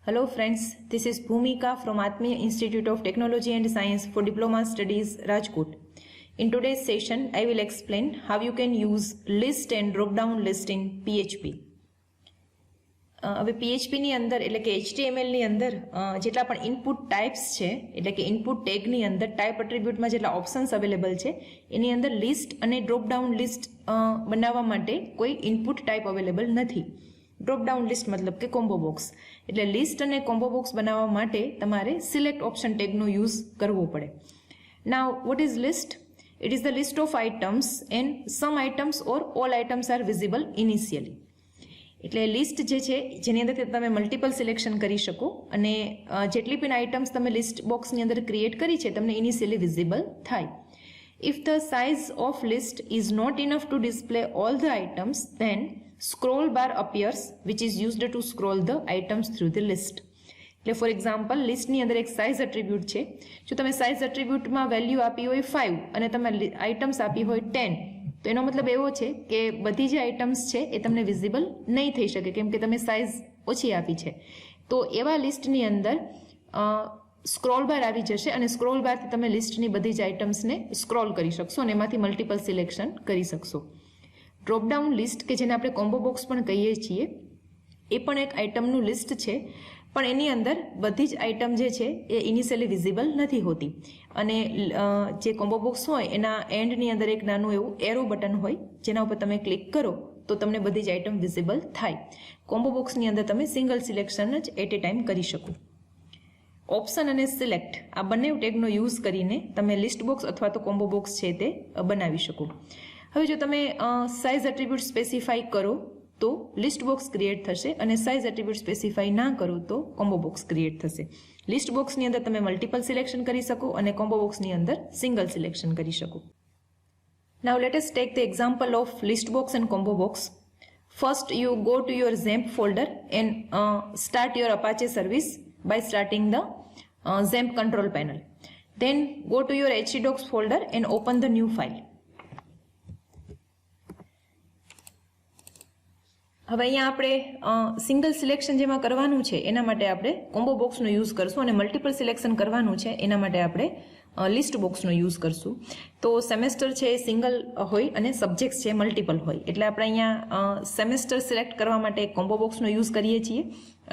Hello friends, this is Bhumika from Atmiya Institute of Technology and Science for Diploma Studies, Rajkot. In today's session, I will explain how you can use list and drop-down list in PHP. હવે PHPની અંદર એટલે કે HTMLની અંદર જેટલા પણ input types છે એટલે કે ઇનપુટ ટેગની અંદર ટાઈપ એટ્રીબ્યુટમાં જેટલા ઓપ્શન્સ અવેલેબલ છે એની અંદર લિસ્ટ અને ડ્રોપડાઉન લિસ્ટ બનાવવા માટે કોઈ ઇનપુટ ટાઈપ અવેલેબલ નથી. ડ્રોપડાઉન લિસ્ટ મતલબ કે કોમ્બો બોક્સ એટલે લિસ્ટ અને કોમ્બો બોક્સ બનાવવા માટે તમારે સિલેક્ટ ઓપ્શન ટેગનો યુઝ કરવો પડે. નાઉ what is list? It is the list of items and some items or all items are visible initially. એટલે લિસ્ટ જે છે જેની અંદર તમે મલ્ટિપલ સિલેક્શન કરી શકો અને જેટલી પણ આઇટમ્સ તમે લિસ્ટ બોક્સની અંદર ક્રિએટ કરી છે તમને ઇનિશિયલી વિઝિબલ થાય. If the size of list is not enough to display all the items, then scroll bar appears which is used to scroll the items through the list. એટલે for example લિસ્ટની અંદર એક size attribute છે. જો તમે size એટ્રીબ્યુટમાં value આપી હોય 5 અને તમે આઇટમ્સ આપી હોય 10 તો એનો મતલબ એવો છે કે બધી જે આઇટમ્સ છે એ તમને વિઝિબલ નહીં થઈ શકે કેમ કે તમે સાઇઝ ઓછી આપી છે. તો એવા લિસ્ટની અંદર સ્ક્રોલ બાર આવી જશે અને સ્ક્રોલ બારથી તમે લિસ્ટની બધી જ આઇટમ્સને સ્ક્રોલ કરી શકશો અને એમાંથી મલ્ટિપલ સિલેક્શન કરી શકશો. ડ્રોપડાઉન લિસ્ટ કે જેને આપણે કોમ્બો બોક્સ પણ કહીએ છીએ એ પણ એક આઇટમનું લિસ્ટ છે પણ એની અંદર બધી જ આઇટમ જે છે એ ઇનિશિયલી વિઝિબલ નથી હોતી અને જે કોમ્બો બોક્સ હોય એના એન્ડની અંદર એક નાનું એવું એરો બટન હોય જેના ઉપર તમે ક્લિક કરો તો તમને બધી જ આઇટમ વિઝિબલ થાય. કોમ્બો બોક્સની અંદર તમે સિંગલ સિલેક્શન જ એટ એ ટાઈમ કરી શકો. ઓપ્શન અને સિલેક્ટ આ બંને ટેગનો યુઝ કરીને તમે લિસ્ટ બોક્સ અથવા તો કોમ્બો બોક્સ છે તે બનાવી શકો. હવે જો તમે સાઇઝ એટ્રીબ્યુટ સ્પેસિફાઈ કરો તો લિસ્ટ બોક્સ ક્રિએટ થશે અને સાઇઝ એટ્રીબ્યુટ સ્પેસિફાઈ ના કરો તો કોમ્બો બોક્સ ક્રિએટ થશે. લિસ્ટ બોક્સની અંદર તમે મલ્ટિપલ સિલેક્શન કરી શકો અને કોમ્બો બોક્સની અંદર સિંગલ સિલેક્શન કરી શકો. Now let us take the example of list box and combo box. First you go to your XAMPP folder and start your Apache service by starting the XAMPP control panel. Then go to your htdocs folder and open the new file. હવે અહીંયા આપણે single selection જેમાં કરવાનું છે એના માટે આપણે combo બોક્સનો use કરશું અને મલ્ટિપલ સિલેક્શન કરવાનું છે એના માટે આપણે લિસ્ટ બોક્સનો યુઝ કરશું. તો સેમેસ્ટર છે એ સિંગલ હોય અને સબ્જેક્ટ્સ છે મલ્ટિપલ હોય એટલે આપણે અહીંયા સેમેસ્ટર સિલેક્ટ કરવા માટે એક કોમ્બો બોક્સનો યુઝ કરીએ છીએ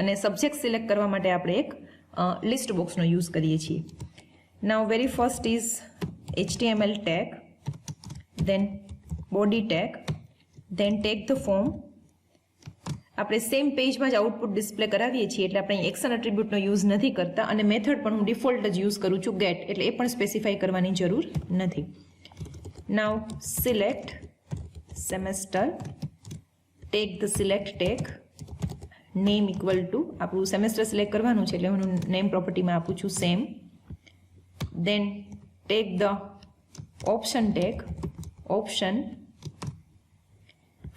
અને સબ્જેક્ટ સિલેક્ટ કરવા માટે આપણે એક લિસ્ટ બોક્સનો યુઝ કરીએ છીએ. Now very first is HTML tag, then body tag, then take the form. આપણે સેમ પેજમાં જ આઉટપુટ ડિસ્પ્લે કરાવીએ છીએ એટલે આપણે એક્શન એટ્રીબ્યુટનો યુઝ નથી કરતા અને મેથડ પણ હું ડિફોલ્ટ જ યુઝ કરું છું ગેટ એટલે એ પણ સ્પેસિફાઈ કરવાની જરૂર નથી. Now select semester, take the select tag, name equal to આપણું સેમેસ્ટર સિલેક્ટ કરવાનું છે એટલે હું નેમ પ્રોપર્ટીમાં આપું છું same. Then take the option tag, option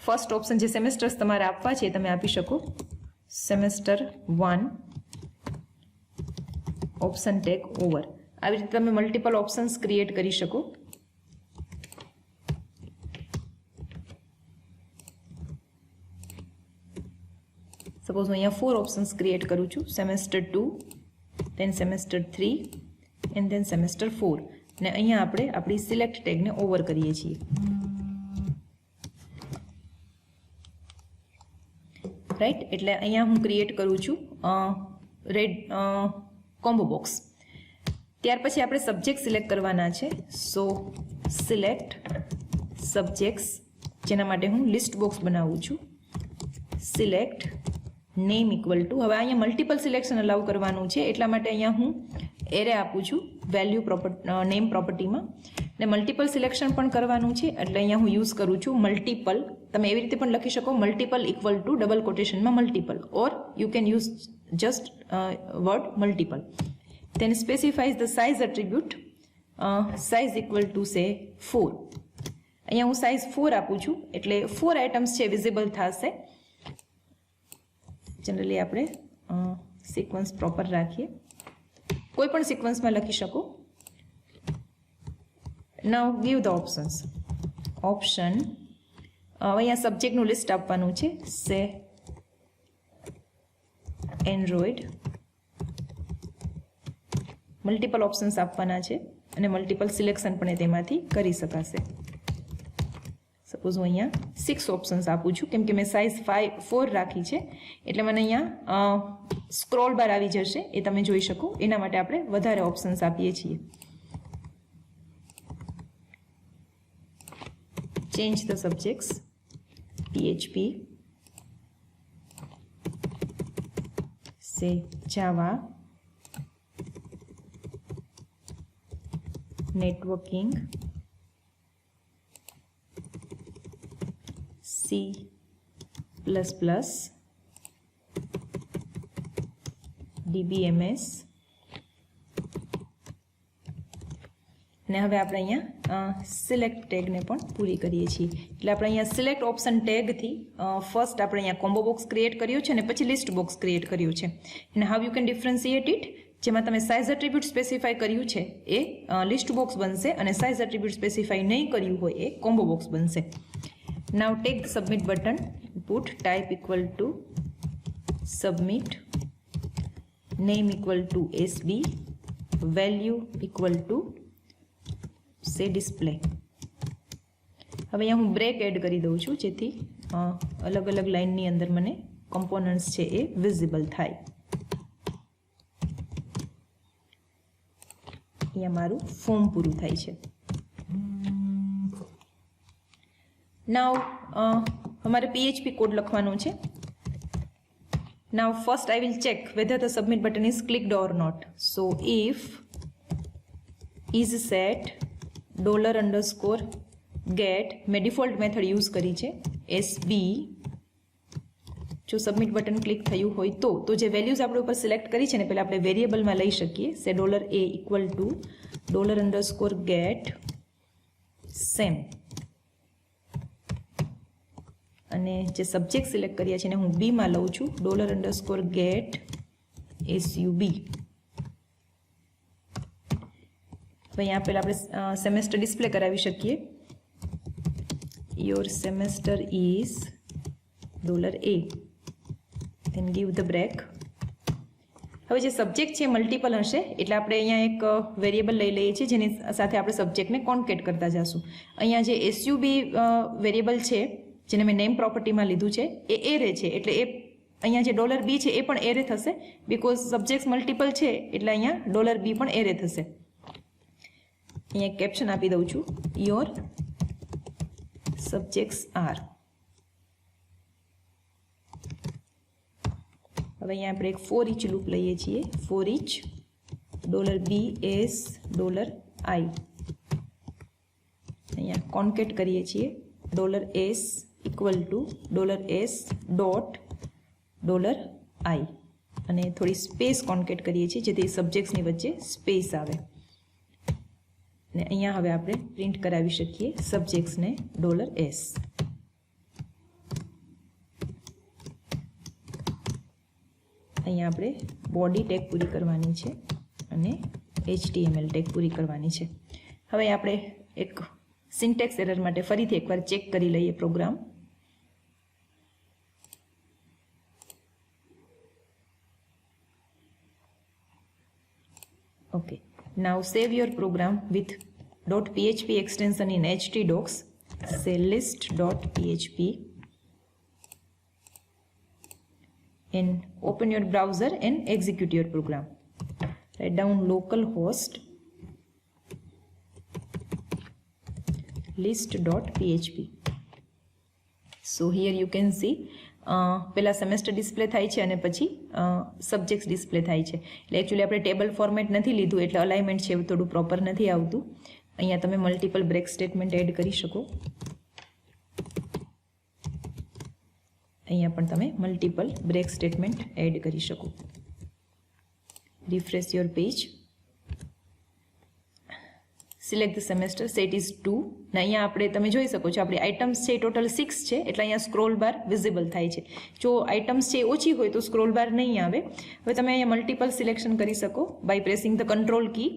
first option જે સેમેસ્ટર્સ તમારે આપવા છે તમે આપી શકો સેમેસ્ટર 1 ઓપ્શન ટેગ ઓવર. આવી રીતે તમે મલ્ટિપલ ઓપ્શન્સ ક્રિએટ કરી શકો. સપોઝ હું અહીંયા 4 ઓપ્શન્સ ક્રિએટ કરું છું semester 2 then semester 3 and then semester 4 અને અહીંયા આપણે આપણી સિલેક્ટ ટેગને ઓવર કરીએ છીએ. રાઈટ એટલે અહીંયા હું ક્રિએટ કરું છું રેડ કોમ્બો બોક્સ. ત્યાર પછી આપણે સબ્જેક્ટ સિલેક્ટ કરવાના છે. સો સિલેક્ટ સબ્જેક્ટ્સ જેના માટે હું લિસ્ટ બોક્સ બનાવું છું. સિલેક્ટ નેમ ઇક્વલ ટુ હવે અહીંયા મલ્ટિપલ સિલેક્શન અલાઉ કરવાનું છે એટલા માટે અહીંયા હું એરે આપું છું વેલ્યુ નેમ પ્રોપર્ટીમાં ને મલ્ટિપલ સિલેક્શન પણ કરવાનું છે એટલે અહીંયા હું યુઝ કરું છું મલ્ટિપલ. તમે એવી રીતે પણ લખી શકો મલ્ટિપલ ઇક્વલ ટુ ડબલ કોટેશનમાં multiple or you can use just word multiple. then specifies the size attribute, size equal to say 4. અહીંયા હું સાઇઝ 4 આપું છું એટલે 4 આઇટમ્સ છે વિઝિબલ થશે. જનરલી આપણે સિક્વન્સ પ્રોપર રાખીએ, કોઈ પણ સિક્વન્સમાં લખી શકો. નાઉ ગીવ ધ ઓપ્શન્સ. ઓપ્શન અહીંયા સબ્જેક્ટનું લિસ્ટ આપવાનું છે સે એન્ડ્રોઈડ મલ્ટિપલ ઓપ્શન્સ આપવાના છે અને મલ્ટિપલ સિલેક્શન પણ તેમાંથી કરી શકાશે. સપોઝ હું અહીંયા 6 ઓપ્શન્સ આપું છું કેમ કે મેં સાઇઝ 4 રાખી છે એટલે મને અહીંયા સ્ક્રોલ બાર આવી જશે એ તમે જોઈ શકો. એના માટે આપણે વધારે ઓપ્શન્સ આપીએ છીએ. Change the subjects PHP, say Java, networking, C++, DBMS અને હવે આપણે અહીંયા સિલેક્ટ ટેગને પણ પૂરી કરીએ છીએ. એટલે આપણે અહીંયા સિલેક્ટ ઓપ્શન ટેગથી ફર્સ્ટ આપણે અહીંયા કોમ્બો બોક્સ ક્રિએટ કર્યો છે અને પછી લિસ્ટ બોક્સ ક્રિએટ કર્યું છે. અને how you can differentiate it, જેમાં તમે સાઇઝ એટ્રીબ્યુટ સ્પેસિફાઈ કર્યું છે એ લિસ્ટ બોક્સ બનશે અને સાઇઝ એટ્રીબ્યુટ સ્પેસિફાઈ નહીં કર્યું હોય એ કોમ્બો બોક્સ બનશે. Now take the submit button, put type equal to submit, name equal to SB, value equal to say display. હવે અહીંયા હું બ્રેક એડ કરી દઉં છું જેથી અલગ અલગ લાઇનની અંદર મને કમ્પોનન્ટ્સ છે એ વિઝિબલ થાય. અહીંયા મારું ફોર્મ પૂરું થાય છે. નાવ અમારે PHP કોડ લખવાનો છે. Now first I will check whether the submit button is clicked or not. So if is set $_get મેં ડિફોલ્ટ મેથડ યુઝ કરી છે SB. જો સબમિટ બટન ક્લિક થયું હોય તો જે વેલ્યુઝ આપણે ઉપર સિલેક્ટ કરી છે ને પહેલાં આપણે વેરિયેબલમાં લઈ શકીએ. Say $A equal to $_get same. અને જે સબ્જેક્ટ સિલેક્ટ કર્યા છે એને હું બીમાં લઉં છું $_get SUB. અહીંયા પહેલાં આપણે સેમેસ્ટર ડિસ્પ્લે કરાવી શકીએ. Your semester is $A, then give the break. હવે જે સબ્જેક્ટ છે મલ્ટિપલ હશે એટલે આપણે અહીંયા એક વેરિયેબલ લઈ લઈએ છીએ જેની સાથે આપણે સબ્જેક્ટને કોન્કેટ કરતા જઈશું. અહીંયા જે SUB વેરિયેબલ છે જેને મેં નેમ પ્રોપર્ટીમાં લીધું છે એ એરે છે એટલે એ અહીંયા જે $B છે એ પણ એરે થશે બિકોઝ સબ્જેક્ટ મલ્ટિપલ છે એટલે અહીંયા $B પણ એરે થશે. અહીંયા કેપ્શન આપી દઉં છું, યોર સબ્જેક્ટ્સ આર. હવે અહીંયા આપણે એક ફોર ઇચ લૂપ લઈએ છીએ. For each $B is $I. અહીંયા કોન્કેટ કરીએ છીએ $S equal to $S dot $I અને થોડી સ્પેસ કોન્કેટ કરીએ છીએ જેથી સબ્જેક્ટ્સની વચ્ચે સ્પેસ આવે. અને અહીંયા હવે આપણે પ્રિન્ટ કરાવી શકીએ સબ્જેક્ટ્સને $S. અહીંયા આપણે બોડી ટેગ પૂરી કરવાની છે અને HTML ટેગ પૂરી કરવાની છે. હવે આપણે એક સિન્ટેક્સ એરર માટે ફરીથી એકવાર ચેક કરી લઈએ programme. Okay, now save your program with .php extension in htdocs. Say list.php and open your browser and execute your program. Write down localhost list.php. So here you can see પહેલાં semester display થાય છે અને પછી subjects display થાય છે. એટલે actually આપણે table format નથી લીધું એટલે અલાઇનમેન્ટ છે એવું થોડું પ્રોપર નથી આવતું. અહીંયા તમે મલ્ટિપલ બ્રેક સ્ટેટમેન્ટ એડ કરી શકો. અહીંયા પણ તમે મલ્ટિપલ બ્રેક સ્ટેટમેન્ટ એડ કરી શકો. Refresh your page. Select the semester, set is 2. ને અહીંયા આપણે તમે જોઈ શકો છો આપણી આઇટમ્સ છે ટોટલ 6 છે એટલે અહીંયા સ્ક્રોલ બાર વિઝિબલ થાય છે. જો આઇટમ્સ છે ઓછી હોય તો સ્ક્રોલ બાર નહીં આવે. હવે તમે અહીંયા મલ્ટિપલ સિલેક્શન કરી શકો બાય પ્રેસિંગ ધ કંટ્રોલ કી.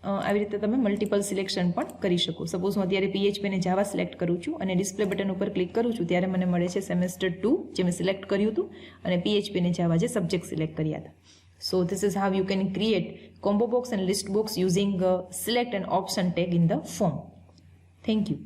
આવી રીતે તમે મલ્ટિપલ સિલેક્શન પણ કરી શકો. સપોઝ હું અત્યારે PHP ને જાવા સિલેક્ટ કરું છું અને ડિસ્પ્લે બટન ઉપર ક્લિક કરું છું ત્યારે મને મળે છે સેમેસ્ટર 2 જે મેં સિલેક્ટ કર્યું હતું અને PHP ને જાવા જે સબ્જેક્ટ સિલેક્ટ કર્યા હતા. So this is how you can create combo box and list box using select and option tag in the form. Thank you.